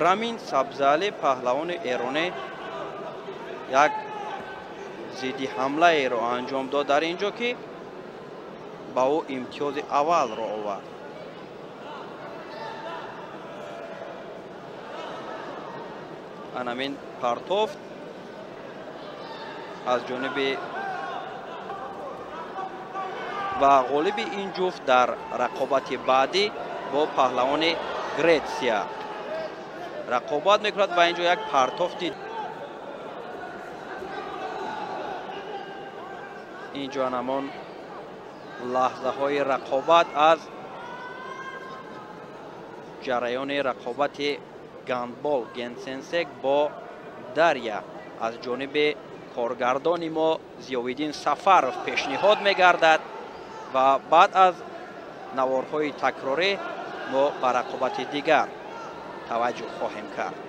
рамин сабзали паҳлавони эронӣ як зидди ҳамлаеро анҷом дод дар ин ҷо ки ба ӯ имтиёзи аввалро овард. анамин партов аз ҷониби ва ғолиби ин ҷуфт дар рақобати баъдӣ бо паҳлавони Гретсия рақобат мекунад ва ин ҷо як партофти ин ҷо анамон лаҳзаҳои рақобат аз ҷараёни рақобати гандбол Генсенсек бо Дарья аз ҷониби коргардони мо Зиёвиддин Сафаров пешниҳод мегардад ва баъд аз наворҳои такрорӣ мо ба рақобати дигар таваҷҷӯҳ хоҳем кард.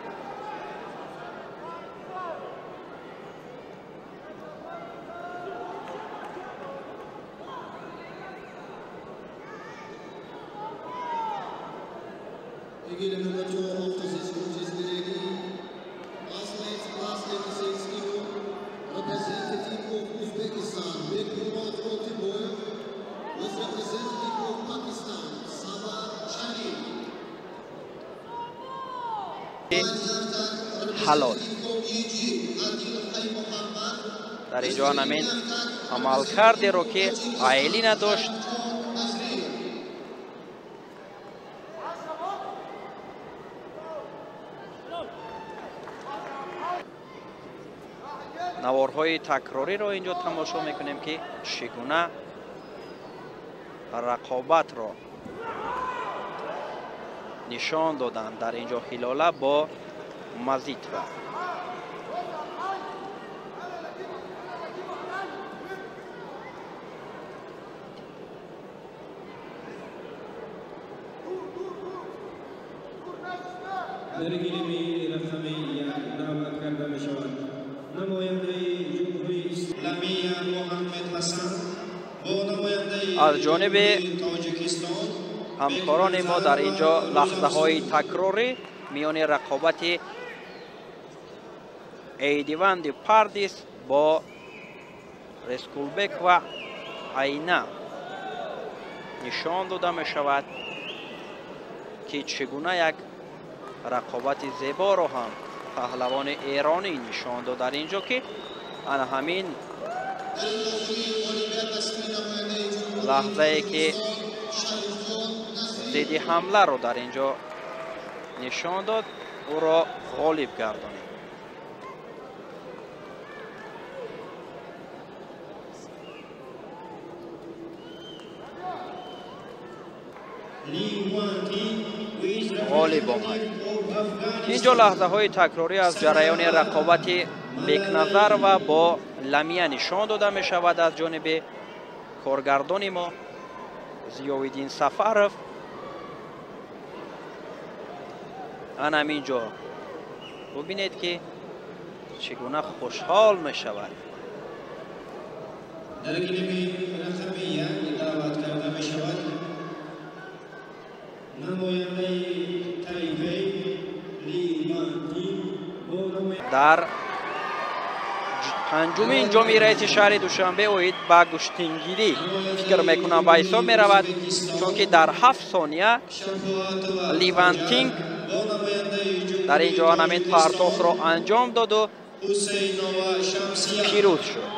ҳалол дар ин ҷо ҳамин амалкардеро ки айли надошт наворҳои такрориро ин ҷо тамошо мекунем ки чӣ гуна рақобатро нишон доданд дар ин ҷо ҳилола бо Мазитова. аз ҷониби ҳамкорони мо дар ин ҷо лаҳзаҳои такрорӣ миёни рақобати Эйдиванди Пардис бо Рескулбек ва Айна нишон дода мешавад ки чӣ гуна як рақобати зеборо ҳам паҳлавони эронӣ нишон дод дар ин ҷо ки ана ҳамин лаҳзае ки зидди ҳамларо дар ин ҷо нишон дод ӯро ғолиб гардонид. غالب آمد. اینجا لحظه های تکراری از جریان رقابت بکنظر و با لمیه نشان داده می شود از جانب کارگردان ما ضیاءالدین سفرов. آن همینجا ببینید که چگونه خوشحال می شود. در کلمه رقمیه دعوت کرده می شود نماینده طایفه لیوانتی در پنجمین جام رئیس شهر دوشنبه اوید با گشتنگیری فکر میکنم به حساب می رود، چون که در 7 ثانیه لیوانتینگ در اینجا همین پرتاف را انجام داد و پیروز شد.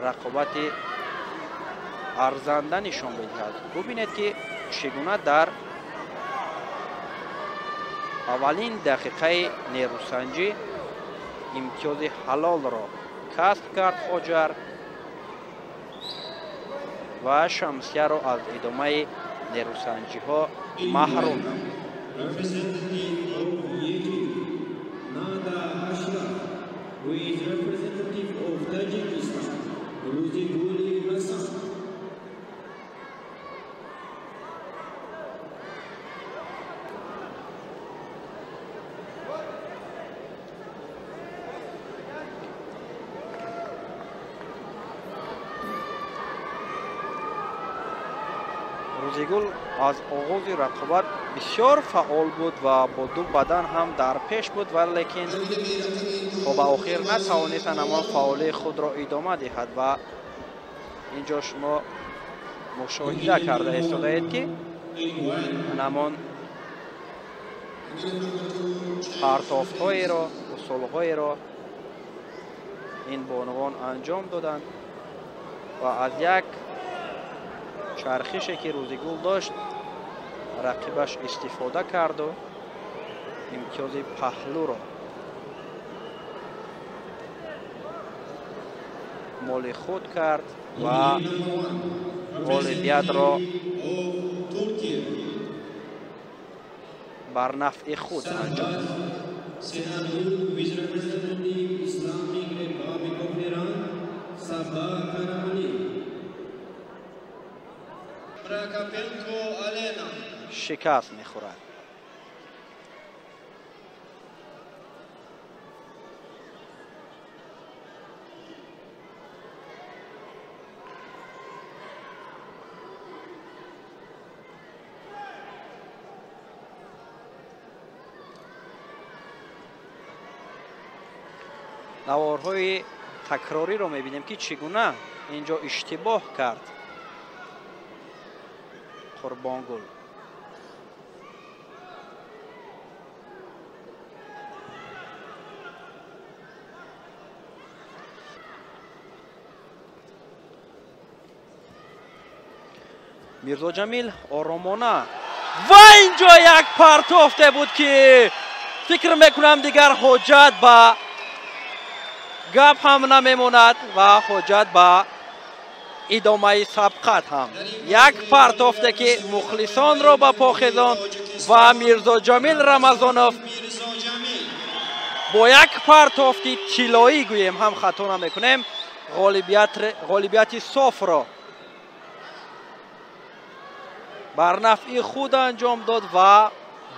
رقابت ارزنده نشان می‌دهد. ببینید که چگونه در اولین دقیقه نیروسنجی امتیاز حلال را کسب کرد خاجر و شمسیه را از ادامه نیروسنجی ها محروم نمود. representative of Yeki, Nada Ashraf, who is representative of Tajikistan, Ruziguli Hasan. روزیگول از آغاز رقابت بسیار فعال بود و با دو بدن هم در پیش بود ولیکن به آخر نتوانست اما فعالی خود را ادامه دهد و اینجا شما مشاهده کرده استادید که نمان پرتافت‌های را اصول‌های را این بانوان انجام دادند و از یک چرخشی که روزیگول داشت رقیبش استفاده کرد و امتیاز پهلو را مال خود کرد و اولویت را بر نفع خود انجام داد. شکست میخورد. نوارهای تکراری رو میبینیم که چگونه اینجا اشتباه کرد قربانگل. میرزا جمیل آرامانه و اینجا یک پرتافته بود که فکر میکنم دیگر حجت به گپ هم نمیموند و حجت به ادامه سبقت هم. یک پرتافته که مخلصان را به پا خیزاند و میرزا جمیل رمضانوف با یک پرتافتی طلایی گوییم هم خطا نمیکنیم غالبیت صاف را بر نفع خود انجام داد و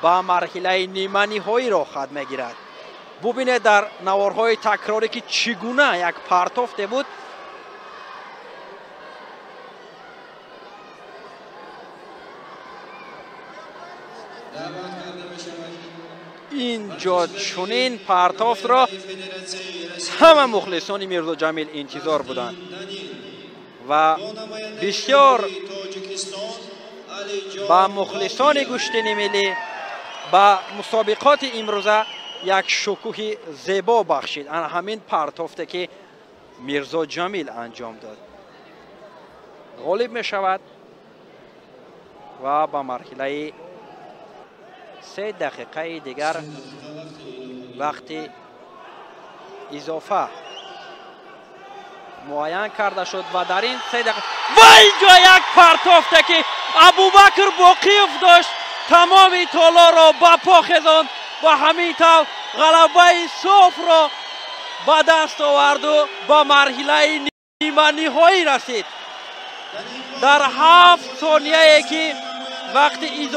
به مرحله نیمه نهایی را خط میگیرد. ببینید در نوارهای تکراری که چگونه یک پرتافته بود. اینجا چنین پرتافت را همه مخلصان میرزا جمیل انتظار بودند و بسیار با مخلصان گشتین ملی با مسابقات امروزه یک شکوه زیبا بخشید. همین پرتافته که میرزا جمیل انجام داد غالب می شود و با مرحله 3 دقیقه دیگر وقتی اضافه معین کرده شد و در این 3 دقیقه و اینجا یک پرتافته که ابوبکر باقیف داشت تمام طلا را به پا خیزاند و همین طور غلبه صاف را به دست آورد و به مرحله نیمه نهایی رسید. در 7 ثانیه که وقتی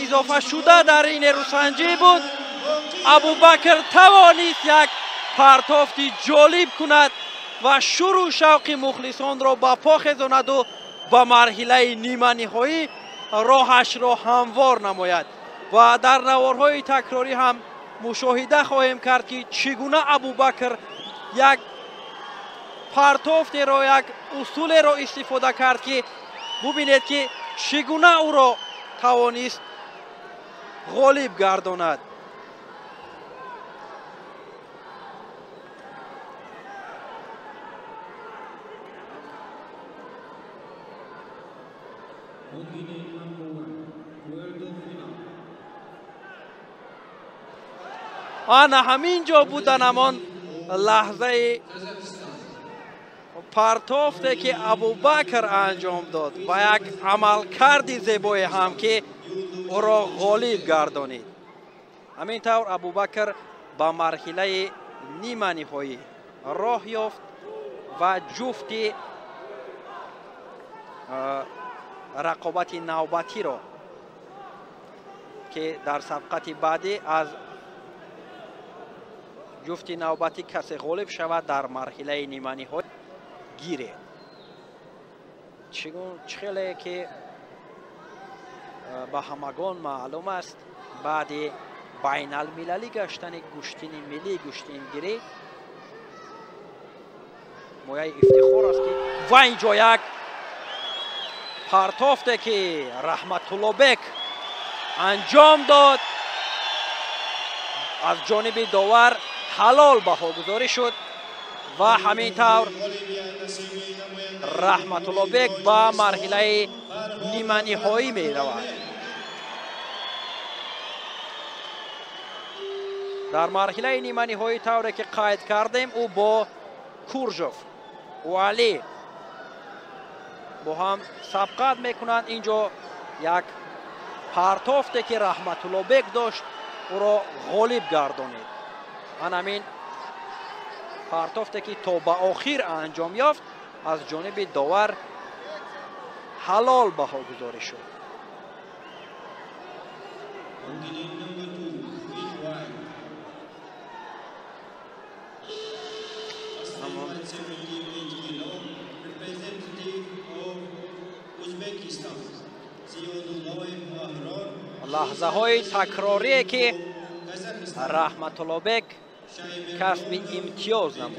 اضافه شده در این روسنجی بود ابوبکر توانست یک پرتافتی جالب کند و شروع شوق مخلصان را به پا خیزاند و به مرحله نیمه نهایی راهش را هموار نماید. و در نوارهای تکراری هم مشاهده خواهیم کرد که چگونه ابوبکر یک پرتافت را یک اصول را استفاده کرد که ببینید که چگونه او را توانست غالب گرداند. آن همینجا بودن همان لحظه پرتافته که ابوبکر انجام داد و یک عملکرد زیبای هم که او را غالب گردانید. همین طور ابوبکر با مرحله نیمه نهایی راه یافت و جفت رقابت نوبتی را که در صفقت بعدی از جفت نوبتی کسی غالب شود در مرحله نیمه نهایی گیره. چخیلی که به همگان معلوم است بعد بین المللی گشتن گشتین ملی گشتینگیری مایه افتخار است که و اینجا یک پرتافته که رحمت الله بک انجام داد از جانب داور حلال بهاگذاری شد و همین طور رحمت الله بک به مرحله نیمه نهایی می رود. در مرحله نیمه نهایی طوری که قید کردیم او با کورژوف و علی با هم سبقت میکنند. اینجا یک پرتافته که رحمت الله بک داشت او را غالب گردانید. همین پرتافته که تا به آخر انجام یافت از جانب داور حلال بهاگذاری شد. لحظه های تکراری که رحمت الله بک کسب امتیاز نمود.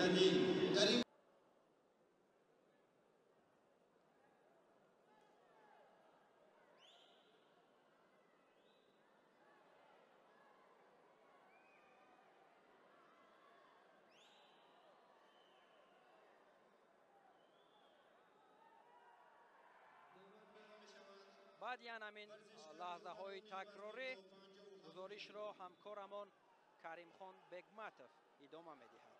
بعد همین لحظه های تکراری گزارش را همکارمان کریم خان بگمتов ادامه می‌دهد.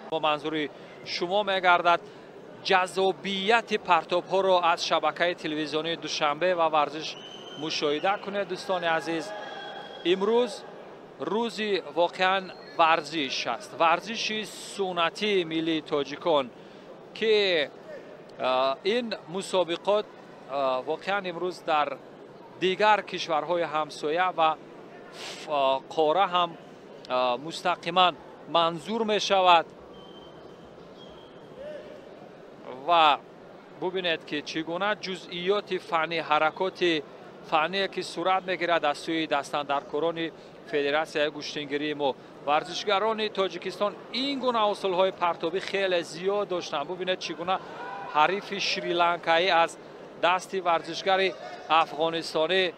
با منظور شما میگردد جذابیت پرتاب ها را از شبکه تلویزیونی دوشنبه و ورزش مشاهده کنید. دوستان عزیز، امروز روزی واقعا ورزش است، ورزش سنتی ملی تاجیکان که این مسابقات واقعا امروز در دیگر کشورهای همسایه و قاره هم مستقیما منظور می شود و ببینید که چگونه جزئیات فنی، حرکات فنی که صورت میگیرد از سوی دستاندرکاران فدراسیون گشتینگیری ما. ورزشگران تاجیکستان این گونه اصولهای پرتابی خیلی زیاد داشتند. ببینید چگونه حریف شریلانکایی از دست ورزشگر افغانستانی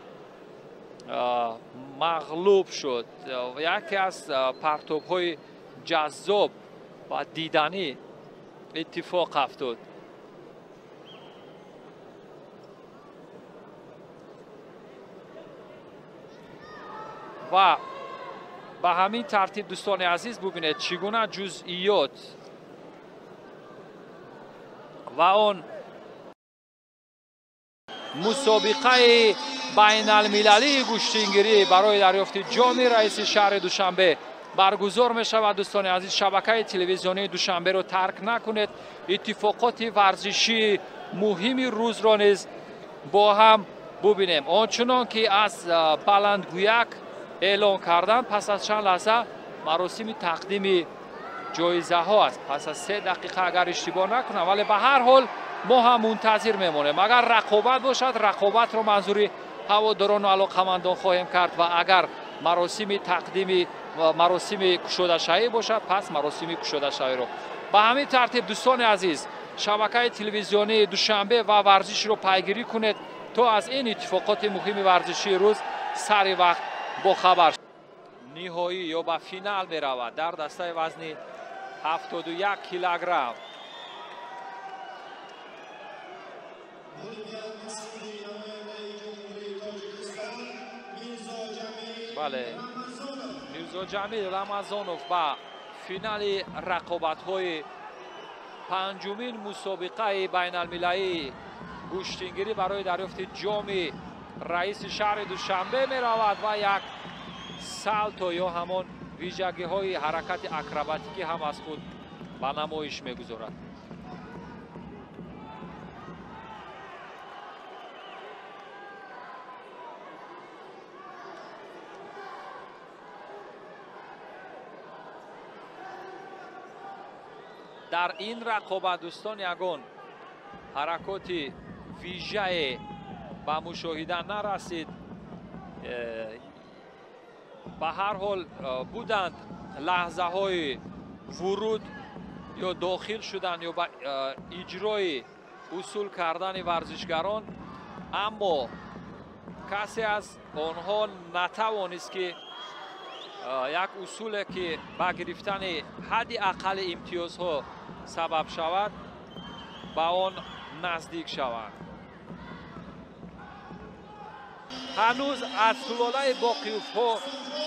مغلوب شد. یکی از پرتاب‌های جذاب و دیدنی اتفاق افتاد. و به همین ترتیب دوستان عزیز ببینید چگونه جزئیات و آن مسابقه بین المللی گشتینگیری برای دریافت جام رئیس شهر دوشنبه برگزار می شود. دوستان عزیز، شبکه تلویزیونی دوشنبه رو ترک نکنید. اتفاقات ورزشی مهم روز را نیز با هم ببینیم. آنچنان که از بلندگویک اعلان کردن پس از چند لحظه مراسم تقدیم جایزه ها است. پس از 3 دقیقه اگر اشتباه نکنم، ولی به هر حال ما هم منتظر میمونیم. اگر رقابت باشد، رقابت رو منظور هواداران و علاقمندان خواهیم کرد و اگر مراسم تقدیم و مراسم گشوده شایی باشد، پس مراسم گشوده شایی رو. به همین ترتیب دوستان عزیز، شبکه تلویزیونی دوشنبه و ورزش رو پیگیری کنید تا از این اتفاقات مهم ورزشی روز سر وقت با خبر. نهایی یا به فینال می رود در دسته وزن 71 کیلوگرم. بله میرزا جمیل رمضانوف با فینال رقابت‌های پنجمین مسابقه بین المللی گوشتینگیری برای دریافت جام رئیس شهر دوشنبه می رود و یک سالتو یا همان ویژگی های حرکت اکروباتیکی هم از خود به نمایش می گذارد. در این رقابت دوستان یگان حرکات ویژه به مشاهده نرسید. به هر حال بودند لحظه های ورود یا داخل شدن یا به اجرای اصول کردن ورزشگران، اما کسی از آنها نتوانست که یک اصول که با گرفتن حد اقل امتیازها سبب شود با آن نزدیک شوند. هنوز از سلاله باقیوف ها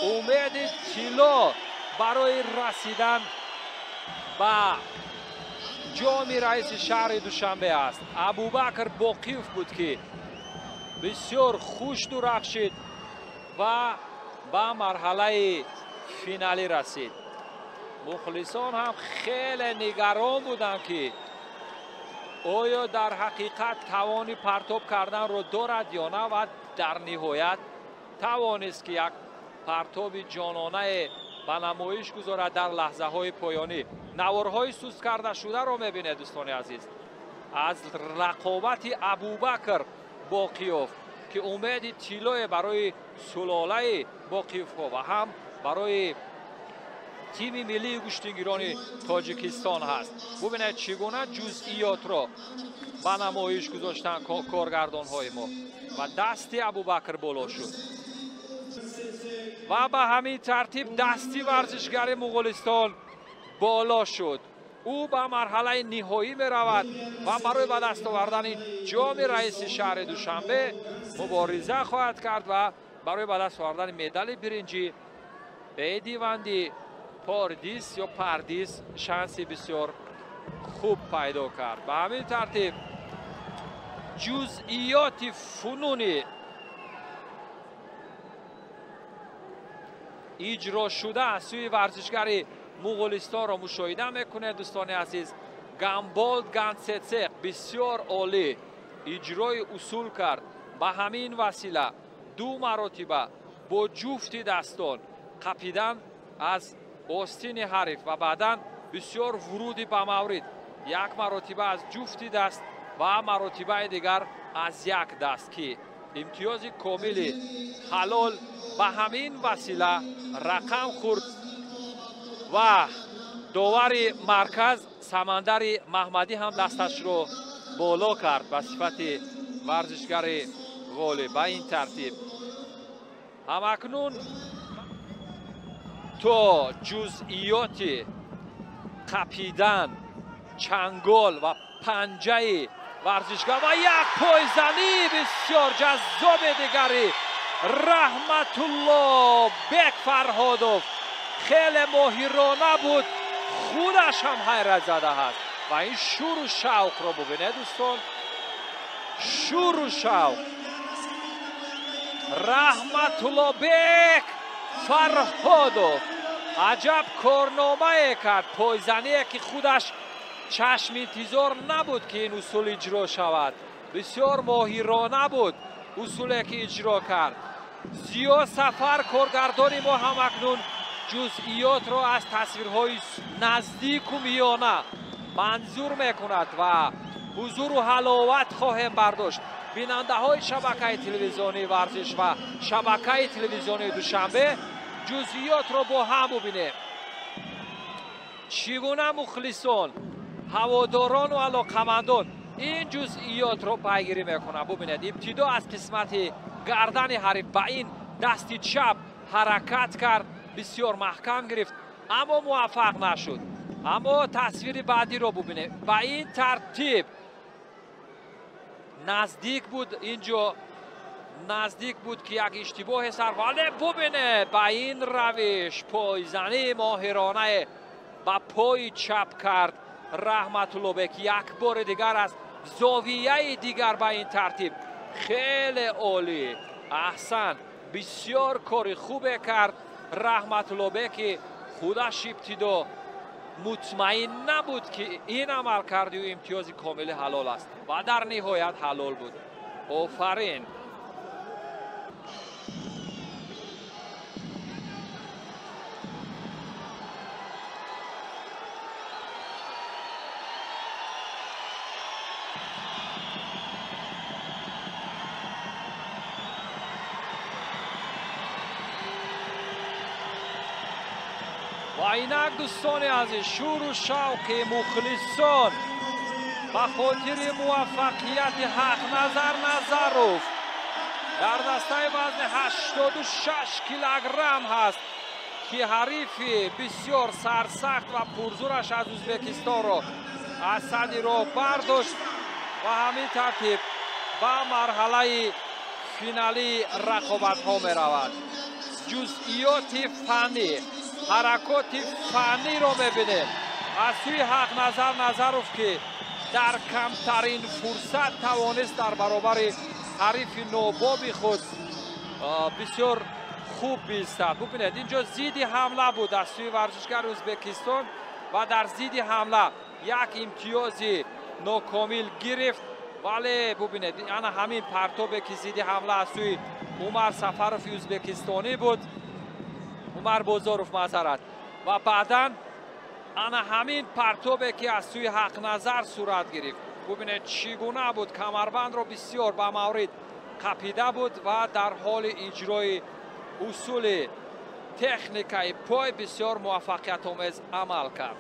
امید طلا برای رسیدن به جام رئیس شهر دوشنبه است. ابوبکر باقیوف بود که بسیار خوش درخشید و به مرحله فینالی رسید. مخلصان هم خیلی نگران بودند که آیا در حقیقت توانی پرتاب کردن رو دارد یا نه و در نهایت توانست که یک پرتاب جانانه به نمایش گذارد در لحظه های پایانی. نوارهای سوست کرده شده رو میبینید دوستان عزیز از رقابت ابوبکر باقیوف که امید طلای برای سلاله باقیوف ها و هم برای تیم ملی گوشتینگیران تاجیکستان هست. ببینید چگونه جزئیات را به نمایش گذاشتن کارگردان های ما و دستی ابوبکر بالا شد و به همین ترتیب دستی ورزشگر مغولستان بالا شد. او به مرحله نهایی می رود و برای به دست آوردن جام رئیس شهر دوشنبه مبارزه خواهد کرد و برای به دست آوردن مدال برنجی به دیوندی پاردیس یا پردیس شانسی بسیار خوب پیدا کرد. به همین ترتیب جزئیات فنونی اجرا شده از سوی ورزشگر مغولستان را مشاهده میکنه دوستان عزیز. گامبولد گانسیتسق بسیار عالی اجرای اصول کرد. به همین وسیله دو مرتبه با جفت دستان قپیدن از آستین حریف و بعدا بسیار ورودی به مورد، یک مرتبه از جفت دست و مرتبه دیگر از یک دست که امتیاز کامل حلال به همین وسیله رقم خورد و داور مرکز سمندر محمدی هم دستش رو بالا کرد به صفت ورزشگر غالب. به این ترتیب همکنون تا جزئیات قپیدن، چنگال و پنجه ورزشگر و یک پایزنی بسیار جذاب دیگری رحمت الله بک فرهادوف خیلی ماهرانه بود، خودش هم حیرت زده است و این شور و شوق را ببینید دوستان، شور و شوق. رحمت الله بک فرهادوف عجب کارنامه کرد، پایزنی که خودش چشم انتظار نبود که این اصول اجرا شود، بسیار ماهرانه بود اصولی که اجرا کرد. زیا سفر کارگردان ما هم اکنون جزئیات را از تصویرهای نزدیک و میانه منظور میکند و حضور و حلاوت خواهیم برداشت. بیننده های شبکه تلویزیونی ورزش و شبکه تلویزیونی دوشنبه جزئیات را با هم ببینیم. چگونه مخلصان، هواداران و علاقمندان این جزئیات را پیگیری میکنند. ببینید ابتدا از قسمت گردن حریف به این دست چپ حرکت کرد، بسیار محکم گرفت اما موفق نشد. اما تصویر بعدی را ببینید. به این ترتیب نزدیک بود اینجا، نزدیک بود که یک اشتباه سر، ولی ببینه با این روش پایزنی ماهرانه با پای چپ کرد رحمت الله بک. یک بار دیگر از زاویه دیگر با این ترتیب خیلی عالی، احسن، بسیار کار خوبه کرد رحمت الله بک. خودش ابتدا مطمئن نبود که این عمل کردی و امتیاز کامل حلال است و در نهایت حلال بود. آفرین. و اینک دوستان عزیز شور و شوق مخلصان به خاطر موفقیت حق نظر نظروف در دسته وزن 86 کیلوگرم هست که حریف بسیار سرسخت و پرزورش از ازبکستان را از صدر را برداشت و همین ترتیب به مرحله فینالی رقابت ها می رود. جزئیات فنی، حرکات فنی رو ببینید از سوی حق نظر نظروف که در کمترین فرصت توانست در برابر حریف نوباب خود بسیار خوب بیستد. ببینید اینجا زیدی حمله بود از سوی ورزشگر ازبکستان و در زیدی حمله یک امتیاز ناکامل گرفت، ولی ببینید انا همین پرتابه که زیدی حمله از سوی عمر سفروف ازبکستانی بود، عمر بازاروف معذرت، و بعدا انا همین پرتابه که از سوی حق نظر صورت گرفت. ببینید چگونه بود، کمربند را بسیار به مورد قپیده بود و در حال اجرای اصول تکنیکای پای بسیار موفقیت آمیز عمل کرد.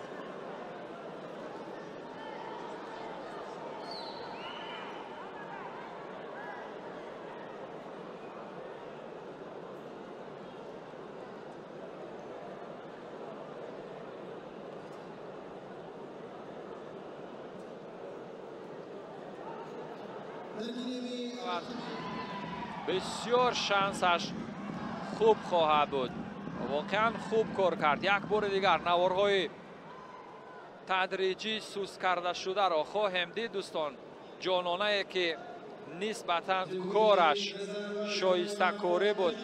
بسیار شانسش خوب خواهد بود، واقعا خوب کار کرد. یک بار دیگر نوارهای تدریجی سوس کرده شده را خواهیم دید دوستان. جانانه که نسبتا کارش شایسته کاری بود،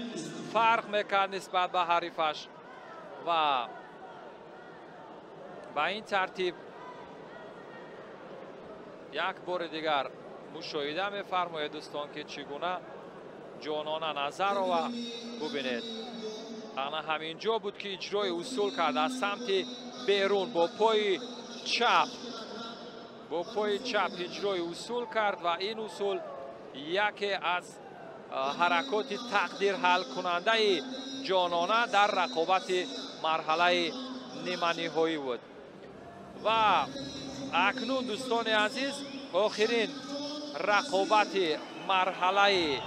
فرق میکرد نسبت به حریفش و به این ترتیب یک بار دیگر مشاهده می‌فرمایید دوستان که چگونه جانانه نظر و ببینید انا همینجا بود که اجرای اصول کرد از سمت بیرون با پای چپ اجرای اصول کرد و این اصول یکی از حرکات تقدیر حل کننده جانانه در رقابت مرحله نیمه نهایی بود. و اکنون دوستان عزیز آخرین رقابت مرحله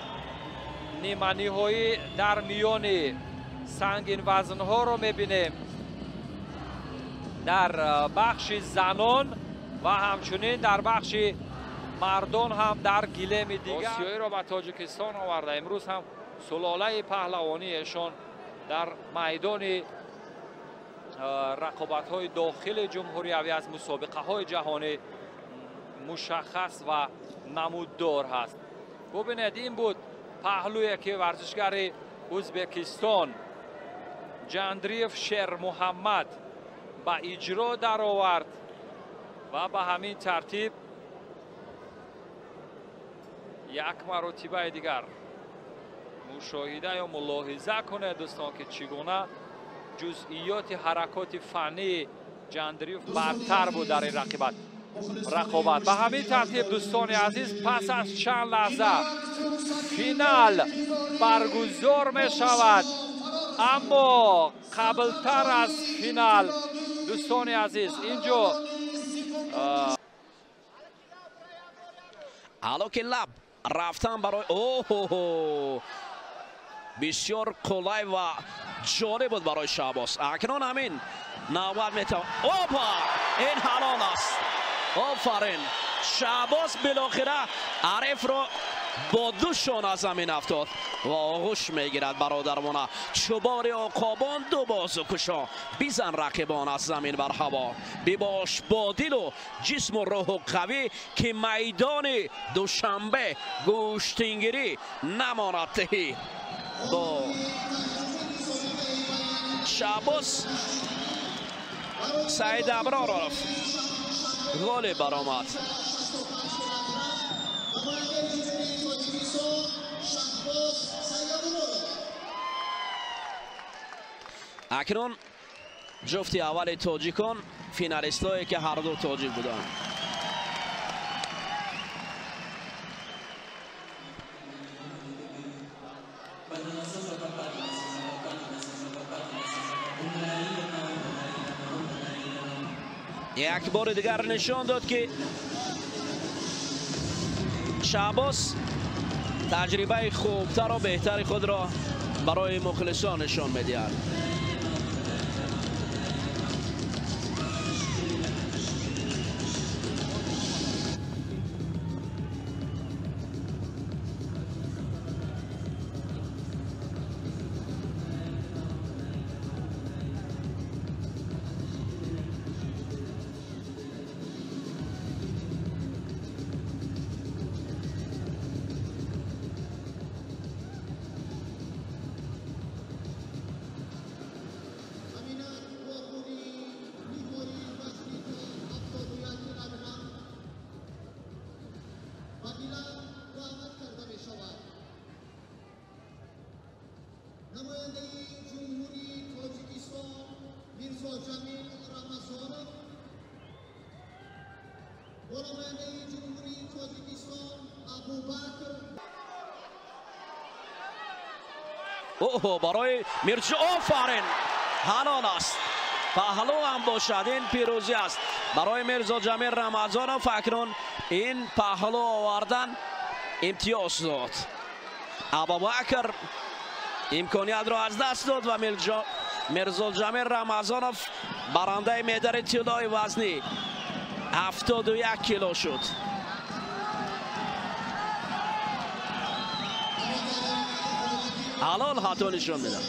نیمه نهایی در میان سنگین وزن ها رو میبینیم در بخش زنان و همچنین در بخش مردان هم در گلیم دیگر. آسیایی را به تاجیکستان آورده. امروز هم سلاله پهلوانیشان در میدان رقابت های داخل جمهوری از مسابقه های جهانی مشخص و نمودار هست. ببینید این بود پهلویی که ورزشگر ازبکستان جاندریف شیر محمد با اجرا در آورد و به همین ترتیب یک مرتبه دیگر مشاهده یا ملاحظه کنه دوستان که چگونه جزئیات حرکات فنی جاندریف برتر بود در این رقابت. به همین ترتیب دوستان عزیز پس از چند لحظه فینال برگزار می شود، اما قبلتر از فینال دوستان عزیز اینجا حالا که لب رفتن برای بسیار کلای و جالب بود برای شهباز. اکنون همین نوبت میتوان این حلال است. آفرین. شعباز بالاخره عارف رو با دو شانه از زمین افتاد و آغوش میگیرد برادرمانه. چوبار عقابان دو بازو کشا بیزن رقیبان از زمین بر هوا. بباش با دل و جسم و روح و قوی که میدان دوشنبه گوشتینگیری نماند تهی. با شعباز سعید ابرار رفت گل برآمد. اکنون جفتی اول تاجیکان فینالیستایی که هر دو تاجیک بودند. یک بار دیگر نشان داد که شعباز تجربه خوبتر و بهتر خود را برای مخلصان نشان می‌دهد. اوه برای میرزا آفرین حلال است. پهلو هم باشد این پیروزی است برای میرزا جمیل رمضانوف. اکنون این پهلو آوردن امتیاز داد. ابوبکر امکانیت را از دست داد و میرزا جمیل رمضانوف برنده مدال طلای وزنی 71 کیلو شد. حلال حتی نشان میدن.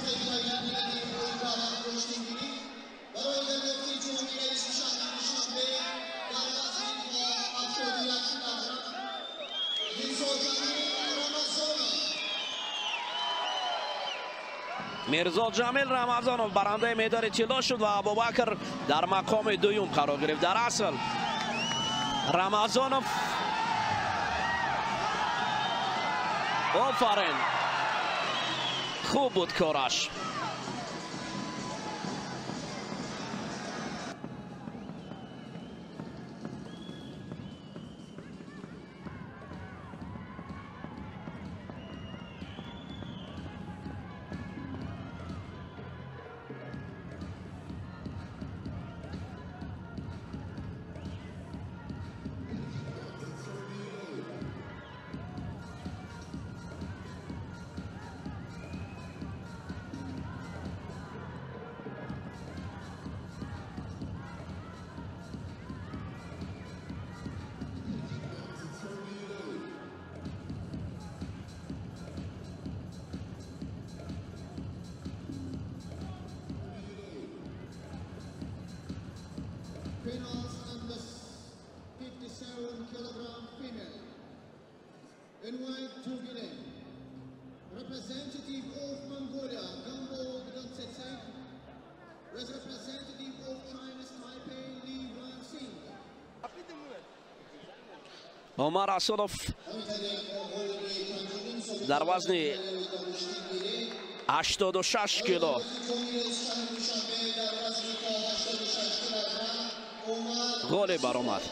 میرزا جمیل رمضانوف برنده مدال طلا شد و ابوبکر در مقام دوم قرار گرفت. در اصل رمضانوف آفرین خوب بود کارش. Finals and the 57-kilogram female. In white Tugine, representative of Mongolia, Gambo Gdantsetsek, with representative of China's Taipei, Li Guangxing. عمر رسولوف در وزن 86 کیلو گل برآمد.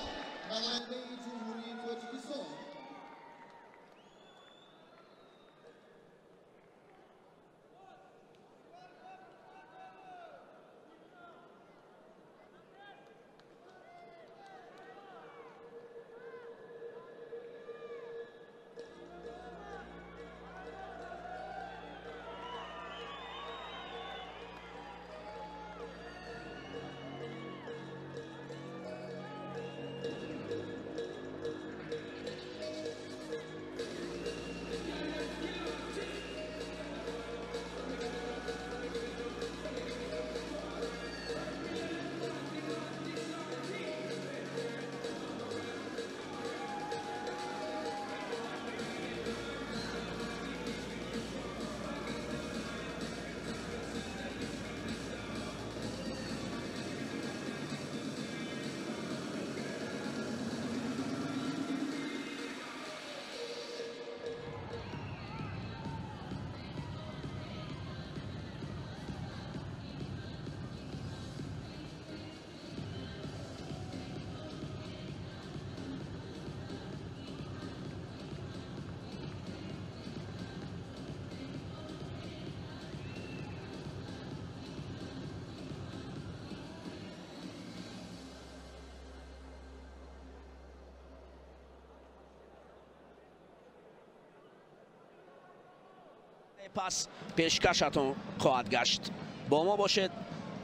پس پیشکشتون خواهد گشت. با ما باشید،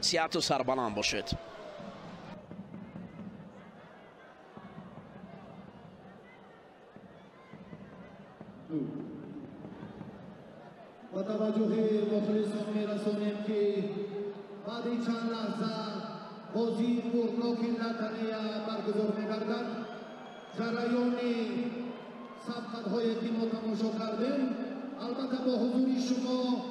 صحت و سربلند باشید. با توجه مخلصان میرسانیم که بعد چند لحظه بازی پرناک لطنیه برگزار می‌گردد. جریان سبقت‌هایی که ما تماشا کردیم البته با حضور شما